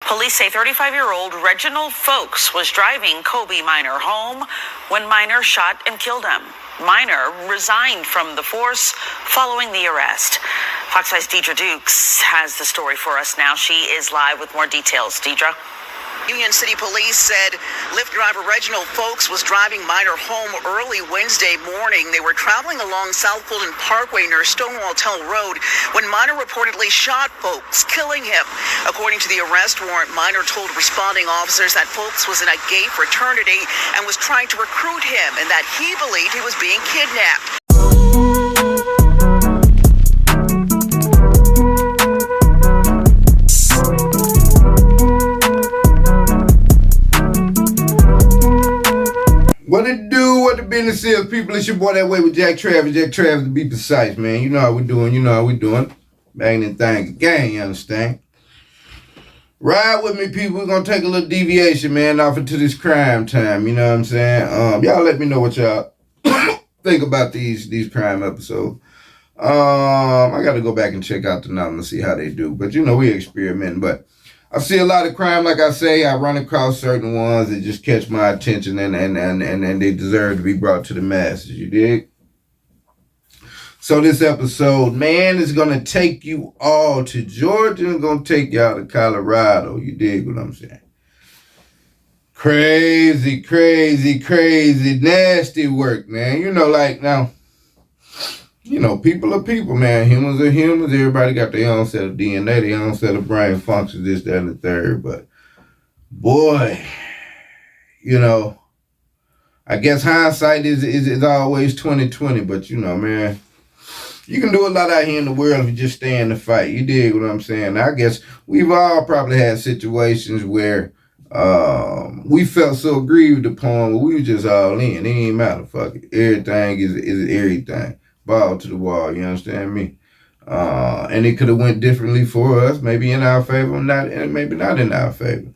Police say 35-year-old Reginald Folks was driving Kobe Minor home when Minor shot and killed him. Minor resigned from the force following the arrest. Fox 5's Deidre Dukes has the story for us now. She is live with more details. Deidre? Union City Police said Lyft driver Reginald Folks was driving Minor home early Wednesday morning. They were traveling along South Fulton Parkway near Stonewall Tunnel Road when Minor reportedly shot Folks, killing him. According to the arrest warrant, Minor told responding officers that Folks was in a gay fraternity and was trying to recruit him and that he believed he was being kidnapped. What it do, what the business is, people? It's your boy That Way with Jack Travis to be precise, man. You know how we doing, Banging things again, you understand? Ride with me, people. We're gonna take a little deviation, man, off into this crime time, you know what I'm saying? Y'all let me know what y'all think about these crime episodes. I gotta go back and check out the number and see how they do. But we experimenting, but I see a lot of crime, like I say. I run across certain ones that just catch my attention and they deserve to be brought to the masses, you dig? So this episode, man, is going to take you all to Georgia and going to take y'all to Colorado, you dig what I'm saying? Crazy, nasty work, man. People are people, man. Humans are humans. Everybody got their own set of DNA, their own set of brain functions, this, that, and the third. But, boy, I guess hindsight is always 20/20. But, man, you can do a lot out here in the world if you just stay in the fight. You dig what I'm saying? I guess we've all probably had situations where we felt so grieved upon, but we were just all in. It ain't matter. Fuck it. Everything is everything. Ball to the wall, you understand me? And it could have went differently for us, maybe in our favor, and maybe not in our favor.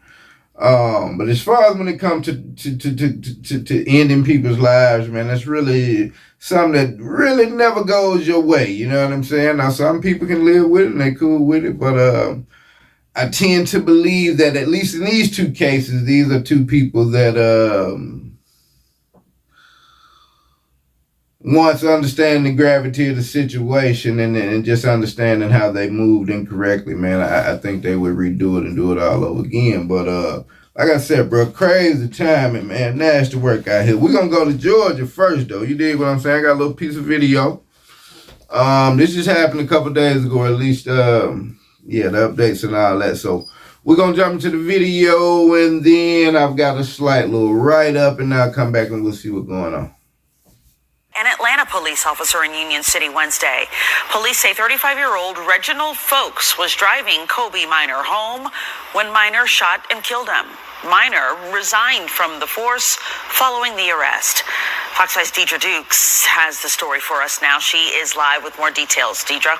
But as far as when it comes to ending people's lives, man, that's really something that really never goes your way. You know what I'm saying? Now, some people can live with it and they cool with it, but I tend to believe that at least in these two cases, these are two people that once understanding the gravity of the situation and just understanding how they moved incorrectly, man, I think they would redo it and do it all over again. But like I said, bro, crazy timing, man. Nasty work out here. We're going to go to Georgia first, though. You dig what I'm saying? I got a little piece of video. This just happened a couple days ago, at least, the updates and all that. So we're going to jump into the video, and then I've got a slight little write-up, and I'll come back and we'll see what's going on. An Atlanta police officer in Union City Wednesday. Police say 35-year-old Reginald Folks was driving Kobe Minor home when Minor shot and killed him. Minor resigned from the force following the arrest. Fox 5's Deidre Dukes has the story for us now. She is live with more details. Deidre?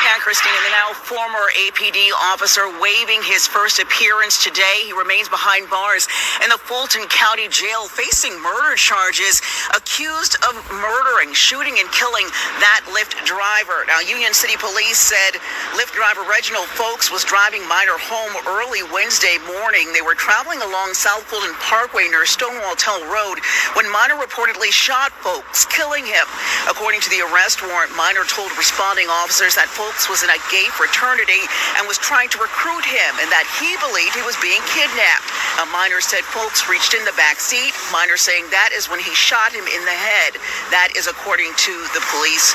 Yeah, Christine, the now former APD officer waiving his first appearance today. He remains behind bars in the Fulton County Jail facing murder charges, accused of shooting and killing that Lyft driver. Now, Union City Police said Lyft driver Reginald Folks was driving Minor home early Wednesday morning. They were traveling along South Fulton Parkway near Stonewall Tunnel Road when Minor reportedly shot Folks, killing him. According to the arrest warrant, Minor told responding officers that Folks was in a gay fraternity and was trying to recruit him and that he believed he was being kidnapped. A Minor said Folks reached in the back seat. Minor saying that is when he shot him in the head. That is according to the police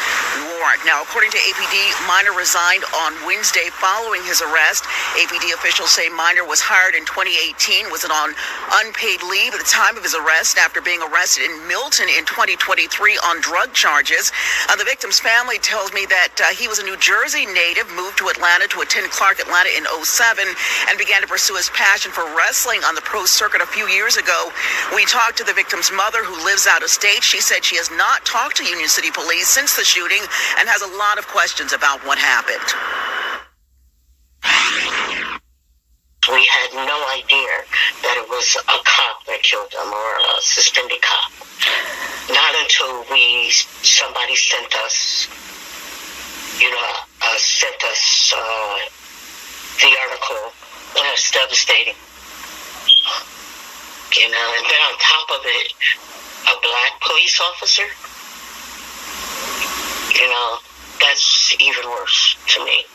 warrant. Now, according to APD, Minor resigned on Wednesday following his arrest. APD officials say Minor was hired in 2018, was on unpaid leave at the time of his arrest after being arrested in Milton in 2023 on drug charges. The victim's family tells me that he was a New Jersey native, moved to Atlanta to attend Clark Atlanta in 2007, and began to pursue his passion for wrestling on the pro circuit a few years ago. We talked to the victim's mother, who lives out of state. She said she has not talked to Union City Police since the shooting and has a lot of questions about what happened. We had no idea that it was a cop that killed him or a suspended cop. Not until somebody sent us the article was devastating. You know, and then on top of it, a black police officer, you know, that's even worse to me.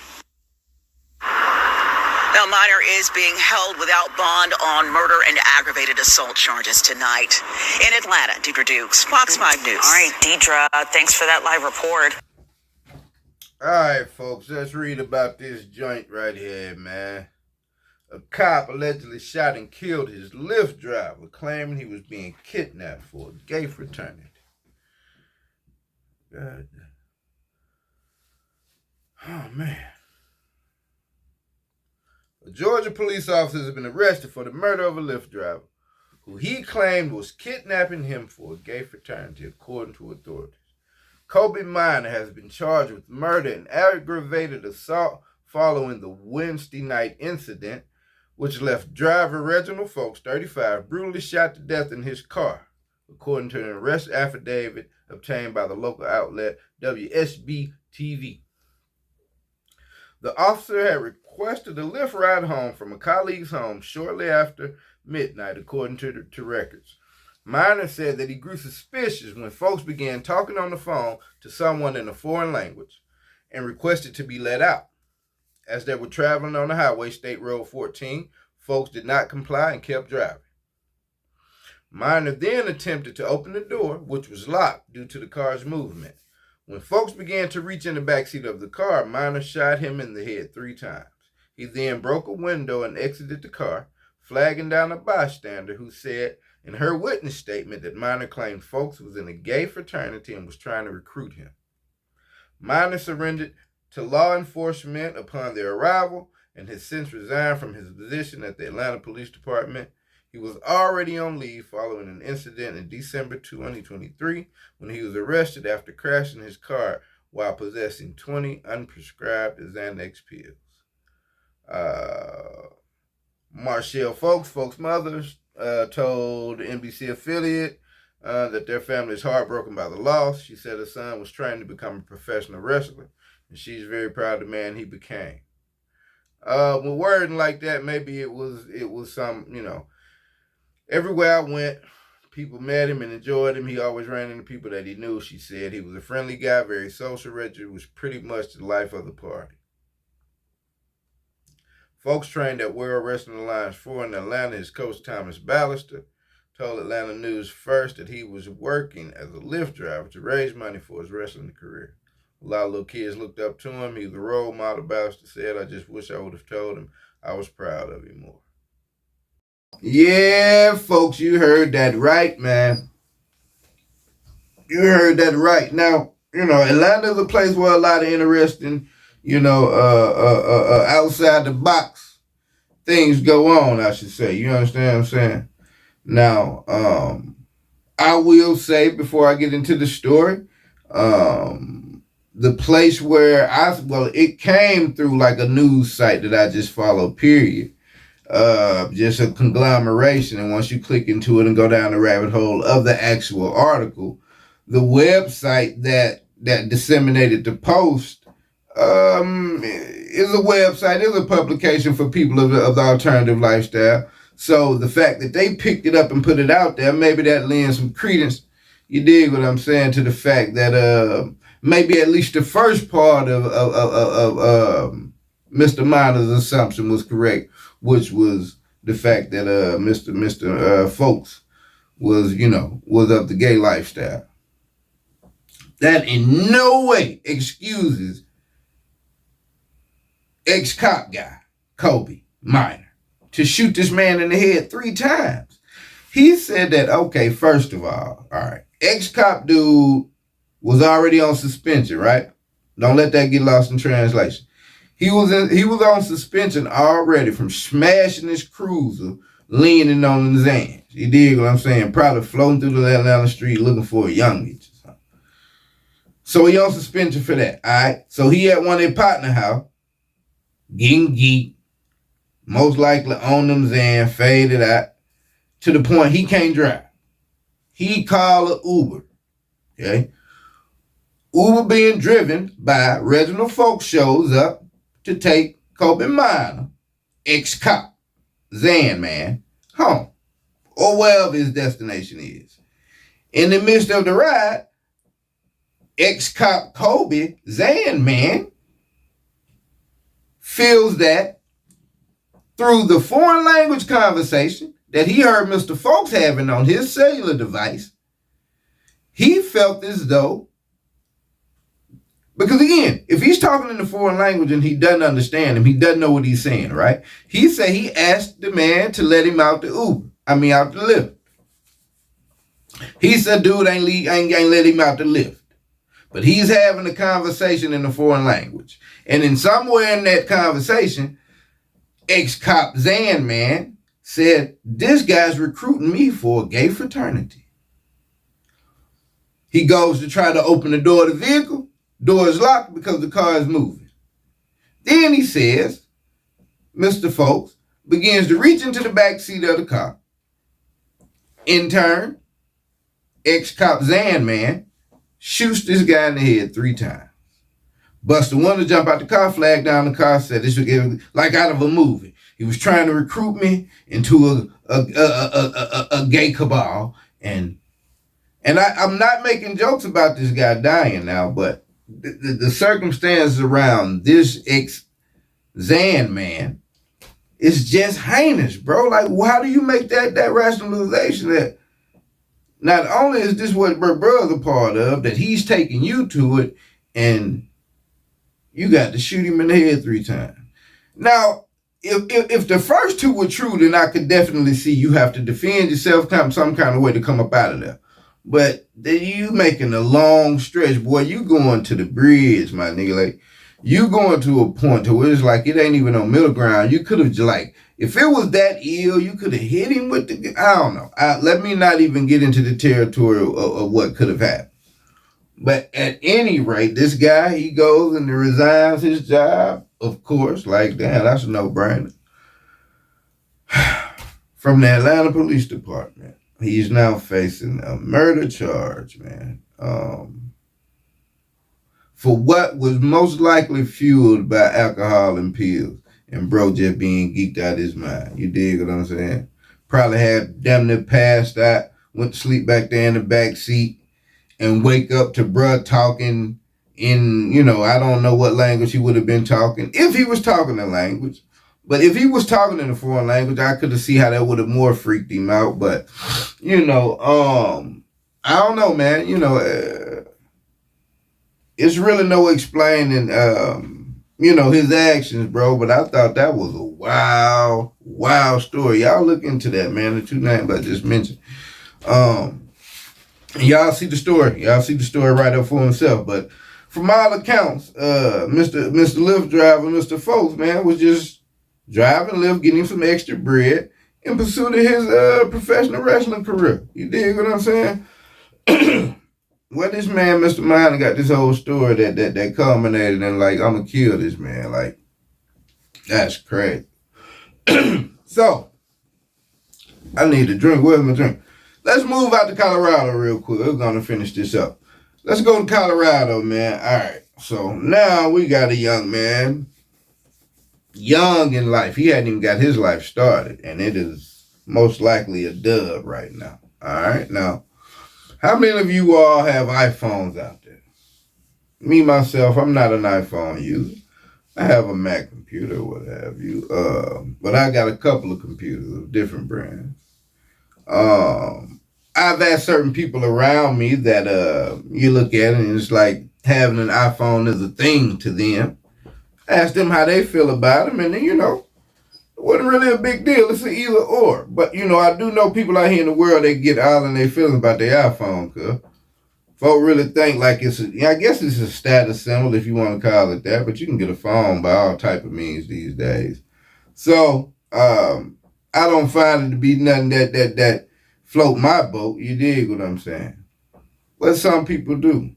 Now, Minor is being held without bond on murder and aggravated assault charges tonight. In Atlanta, Deidre Dukes, Fox 5 News. All right, Deidre, thanks for that live report. All right, folks, let's read about this joint right here, man. A cop allegedly shot and killed his Lyft driver, claiming he was being kidnapped for a gay fraternity. God. Oh, man. A Georgia police officer has been arrested for the murder of a Lyft driver, who he claimed was kidnapping him for a gay fraternity, according to authorities. Kobe Minor has been charged with murder and aggravated assault following the Wednesday night incident, which left driver Reginald Folks, 35, brutally shot to death in his car, according to an arrest affidavit obtained by the local outlet WSB-TV. The officer had requested a Lyft ride home from a colleague's home shortly after midnight, according to records. Minor said that he grew suspicious when Folks began talking on the phone to someone in a foreign language and requested to be let out. As they were traveling on the highway, State Road 14, Folks did not comply and kept driving. Minor then attempted to open the door, which was locked due to the car's movement. When Folks began to reach in the backseat of the car, Minor shot him in the head 3 times. He then broke a window and exited the car, flagging down a bystander who said in her witness statement that Minor claimed Folks was in a gay fraternity and was trying to recruit him. Minor surrendered to law enforcement upon their arrival and has since resigned from his position at the Atlanta Police Department. He was already on leave following an incident in December 2023 when he was arrested after crashing his car while possessing 20 unprescribed Xanax pills. Marshall Folks' mother, told the NBC affiliate that their family is heartbroken by the loss. She said her son was trained to become a professional wrestler, and she's very proud of the man he became. With wording like that, maybe it was some, you know, everywhere I went, people met him and enjoyed him. He always ran into people that he knew, she said. He was a friendly guy, very social. Richard was pretty much the life of the party. Folks trained at World Wrestling Alliance 4 in Atlanta. His coach, Thomas Ballister, told Atlanta News First that he was working as a Lyft driver to raise money for his wrestling career. A lot of little kids looked up to him. He was a role model, Ballister said. I just wish I would have told him I was proud of him more. Yeah, folks, you heard that right, man. You heard that right. Now, you know, Atlanta is a place where a lot of interesting, you know, outside the box things go on, I should say. You understand what I'm saying? Now, I will say before I get into the story, the place where it came through like a news site that I just follow, period. Just a conglomeration, and once you click into it and go down the rabbit hole of the actual article, the website that disseminated the post is a website, is a publication for people of the alternative lifestyle. So the fact that they picked it up and put it out there, maybe that lends some credence, you dig what I'm saying, to the fact that maybe at least the first part of Mr. Minor's assumption was correct, which was the fact that Mr. Folks was of the gay lifestyle. That in no way excuses ex-cop guy, Kobe Minor, to shoot this man in the head 3 times. He said that, okay, first of all right, ex-cop dude was already on suspension, right? Don't let that get lost in translation. He was on suspension already from smashing his cruiser, leaning on the Zans. You dig what I'm saying? Probably floating through the Atlanta street looking for a young bitch or something. So he on suspension for that, all right? So he at one of their partner house, getting geek, most likely on them Zans, faded out, to the point he can't drive. He called an Uber, okay? Uber being driven by Reginald Folks shows up to take Kobe Minor ex-cop, Zan man, home, or wherever his destination is. In the midst of the ride, ex-cop Kobe, Zan man, feels that through the foreign language conversation that he heard Mr. Folks having on his cellular device, he felt as though, because again, if he's talking in a foreign language and he doesn't understand him, he doesn't know what he's saying, right? He said he asked the man to let him out the out the lift. He said, dude ain't let him out the lift. But he's having a conversation in a foreign language. And in somewhere in that conversation, ex-cop Zan man said, this guy's recruiting me for a gay fraternity. He goes to try to open the door of the vehicle. Door is locked because the car is moving. Then he says, Mr. Folks begins to reach into the back seat of the car. In turn, ex-cop Zan man shoots this guy in the head 3 times. Buster wanted to jump out the car, flagged down the car, said this was like out of a movie. He was trying to recruit me into a gay cabal. And I'm not making jokes about this guy dying now, but the circumstances around this ex-Zan man is just heinous, bro. Like, how do you make that rationalization that not only is this what brother's a part of, that he's taking you to it, and you got to shoot him in the head 3 times. Now, if the first 2 were true, then I could definitely see you have to defend yourself some kind of way to come up out of there. But you making a long stretch, boy. You going to the bridge, my nigga. Like, you going to a point to where it's like it ain't even on middle ground. You could have just like, if it was that ill, you could have hit him with the, I don't know. Let me not even get into the territory of what could have happened. But at any rate, this guy, he goes and resigns his job, of course. Like, damn, that's a no-brainer. From the Atlanta Police Department. He's now facing a murder charge, man. For what was most likely fueled by alcohol and pills. And bro just being geeked out of his mind. You dig what I'm saying? Probably had damn near passed out, went to sleep back there in the back seat, and wake up to bruh talking in, I don't know what language he would have been talking. If he was talking a language. But if he was talking in a foreign language, I could have seen how that would have more freaked him out. But, I don't know, man. It's really no explaining, his actions, bro. But I thought that was a wild story. Y'all look into that, man. The 2 names I just mentioned. Y'all see the story. Y'all see the story right up for himself. But from all accounts, Mr. Lyft driver, Mr. Folks, man, was just driving Lyft, getting some extra bread in pursuit of his professional wrestling career. You dig what I'm saying? Well, this man, Mr. Minor, got this whole story that culminated in, like, I'm going to kill this man. Like, that's crazy. So, I need a drink. Where's my drink? Let's move out to Colorado real quick. We're going to finish this up. Let's go to Colorado, man. All right. So, now we got a young man. Young in life. He hadn't even got his life started. And it is most likely a dub right now. All right. Now, how many of you all have iPhones out there? Me, myself, I'm not an iPhone user. I have a Mac computer, what have you. But I got a couple of computers of different brands. I've asked certain people around me that you look at it and it's like having an iPhone is a thing to them. Ask them how they feel about them, and then, it wasn't really a big deal. It's an either or. But, I do know people out here in the world that get all in their feelings about their iPhone, cuz. Folk really think like I guess it's a status symbol if you want to call it that, but you can get a phone by all type of means these days. So, I don't find it to be nothing that float my boat. You dig what I'm saying? But some people do.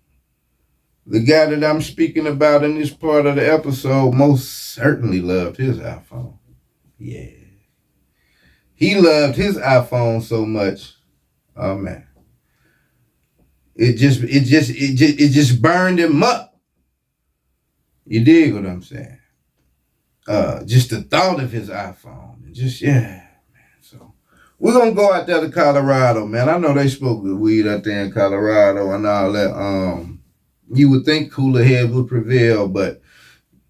The guy that I'm speaking about in this part of the episode most certainly loved his iPhone. Yeah. He loved his iPhone so much. Oh man. It just burned him up. You dig what I'm saying? Just the thought of his iPhone. And just, yeah, man. So we're going to go out there to Colorado, man. I know they smoke good weed out there in Colorado and all that. You would think cooler heads would prevail, but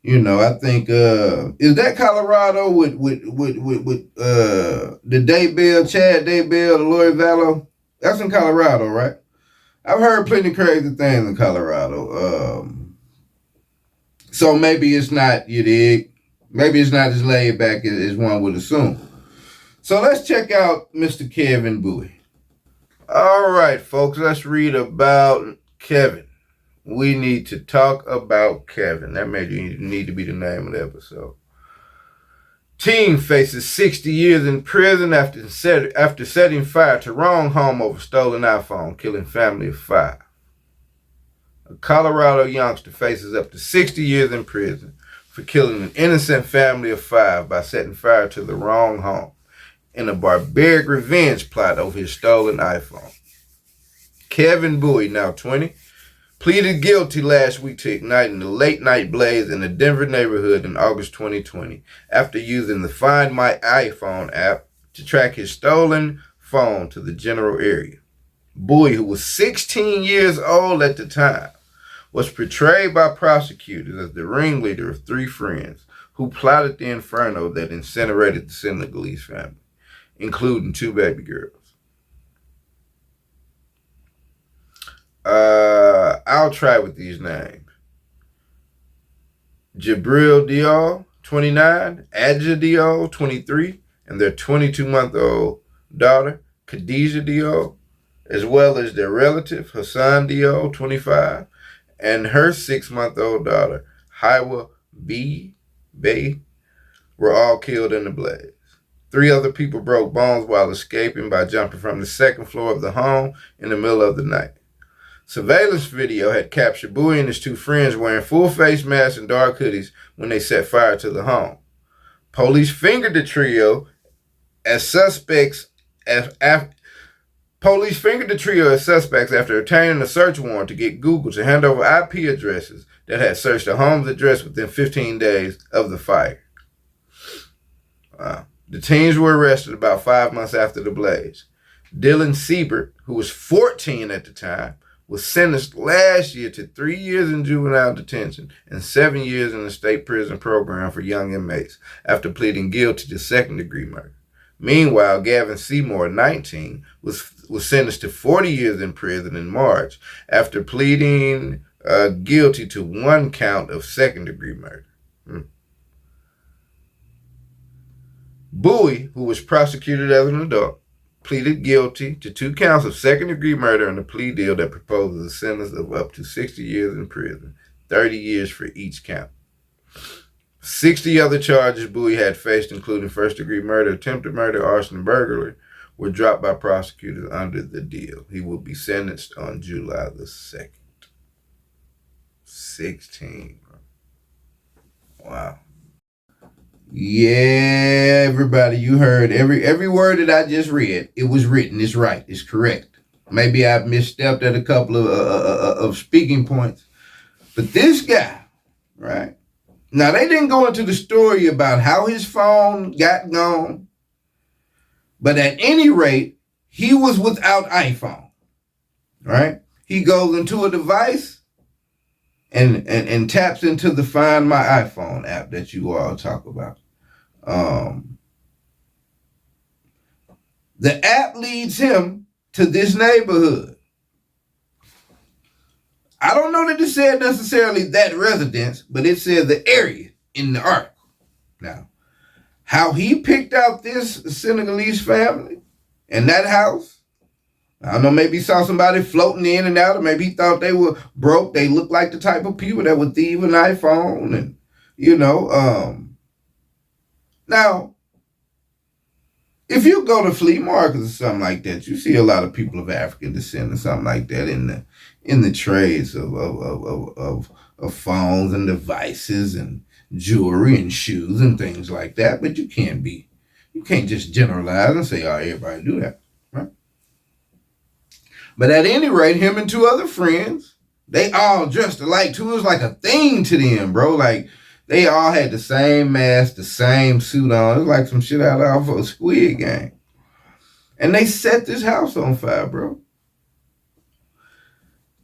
you know, I think is that Colorado with the Daybell, Chad Daybell, the Lori Vallow? That's in Colorado, right? I've heard plenty crazy things in Colorado. So maybe it's not, you dig? Maybe it's not as laid back as one would assume. So let's check out Mr. Kevin Bowie. All right, folks, let's read about Kevin. We need to talk about Kevin. That may need to be the name of the episode. Teen faces 60 years in prison after setting fire to wrong home over stolen iPhone, killing family of 5. A Colorado youngster faces up to 60 years in prison for killing an innocent family of 5 by setting fire to the wrong home in a barbaric revenge plot over his stolen iPhone. Kevin Bowie, now 20, pleaded guilty last week to igniting a late-night blaze in a Denver neighborhood in August 2020 after using the Find My iPhone app to track his stolen phone to the general area. Bowie, who was 16 years old at the time, was portrayed by prosecutors as the ringleader of 3 friends who plotted the inferno that incinerated the Senegalese family, including 2 baby girls. I'll try with these names. Jabril Diol, 29, Adja Diol, 23, and their 22-month-old daughter, Khadijah Diol, as well as their relative, Hassan Diol, 25, and her 6-month-old daughter, Hiwa B. Bay, were all killed in the blaze. 3 other people broke bones while escaping by jumping from the 2nd floor of the home in the middle of the night. Surveillance video had captured Bowie and his 2 friends wearing full face masks and dark hoodies when they set fire to the home. Police fingered the trio as suspects after obtaining a search warrant to get Google to hand over IP addresses that had searched the home's address within 15 days of the fire. Wow. The teens were arrested about 5 months after the blaze. Dylan Siebert, who was 14 at the time, was sentenced last year to 3 years in juvenile detention and 7 years in the state prison program for young inmates after pleading guilty to 2nd-degree murder. Meanwhile, Gavin Seymour, 19, was sentenced to 40 years in prison in March after pleading guilty to 1 count of 2nd-degree murder. Bowie, who was prosecuted as an adult, pleaded guilty to 2 counts of 2nd-degree murder in a plea deal that proposes a sentence of up to 60 years in prison, 30 years for each count. 60 other charges Bowie had faced, including 1st-degree murder, attempted murder, arson, and burglary, were dropped by prosecutors under the deal. He will be sentenced on July the 2nd. 16. Wow. Yeah, everybody, you heard every word that I just read. It was written. It's right. It's correct. Maybe I've misstepped at a couple of speaking points. But this guy, right? Now, they didn't go into the story about how his phone got gone. But at any rate, he was without iPhone, right? He goes into a device and taps into the Find My iPhone app that you all talk about. The app leads him to this neighborhood. I don't know that it said necessarily that residence, but it said the area in the article. Now, how he picked out this Senegalese family and that house, I don't know, maybe he saw somebody floating in and out, or maybe he thought they were broke. They looked like the type of people that would thieve an iPhone and, now, if you go to flea markets or something like that, you see a lot of people of African descent or something like that in the trades of phones and devices and jewelry and shoes and things like that. But you can't just generalize and say, oh, everybody do that, right? But at any rate, him and 2 other friends, they all dressed alike too. It was like a thing to them, bro. Like They all had the same mask, the same suit on. It was like some shit out of a Squid Game. And they set this house on fire, bro.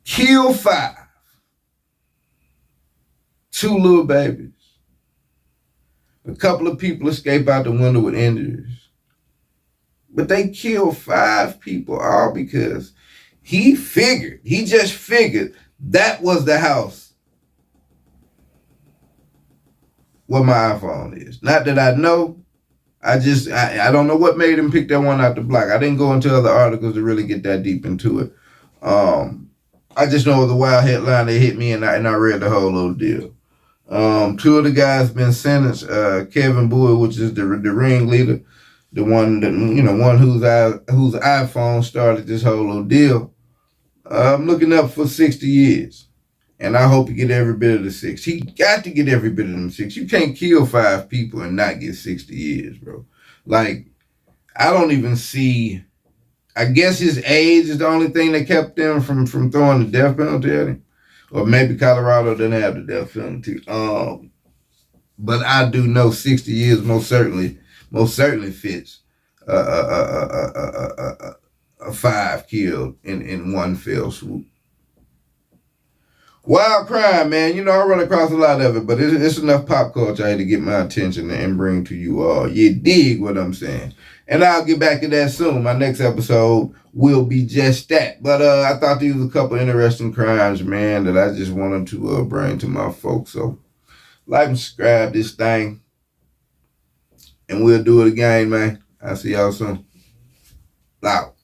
Kill 5. 2 little babies. A couple of people escape out the window with injuries. But they killed 5 people all because he just figured that was the house where my iPhone is. Not that I know. I don't know what made him pick that one out the block. I didn't go into other articles to really get that deep into it. I just know it was a wild headline that hit me, and I read the whole little deal. 2 of the guys been sentenced. Kevin Bowie, which is the ringleader, the one that one whose iPhone started this whole little deal. I'm looking up for 60 years, and I hope he get every bit of the 6. He got to get every bit of them 6. You can't kill 5 people and not get 60 years, bro. Like, I don't even see. I guess his age is the only thing that kept them from throwing the death penalty at him. Or maybe Colorado didn't have the death penalty. But I do know 60 years most certainly fits a 5 killed in one fell swoop. Wild crime, man. I run across a lot of it, but it's enough pop culture I had to get my attention and bring to you all. You dig what I'm saying? And I'll get back to that soon. My next episode will be just that. But I thought these were a couple interesting crimes, man, that I just wanted to bring to my folks. So like and subscribe this thing, and we'll do it again, man. I'll see y'all soon. Out.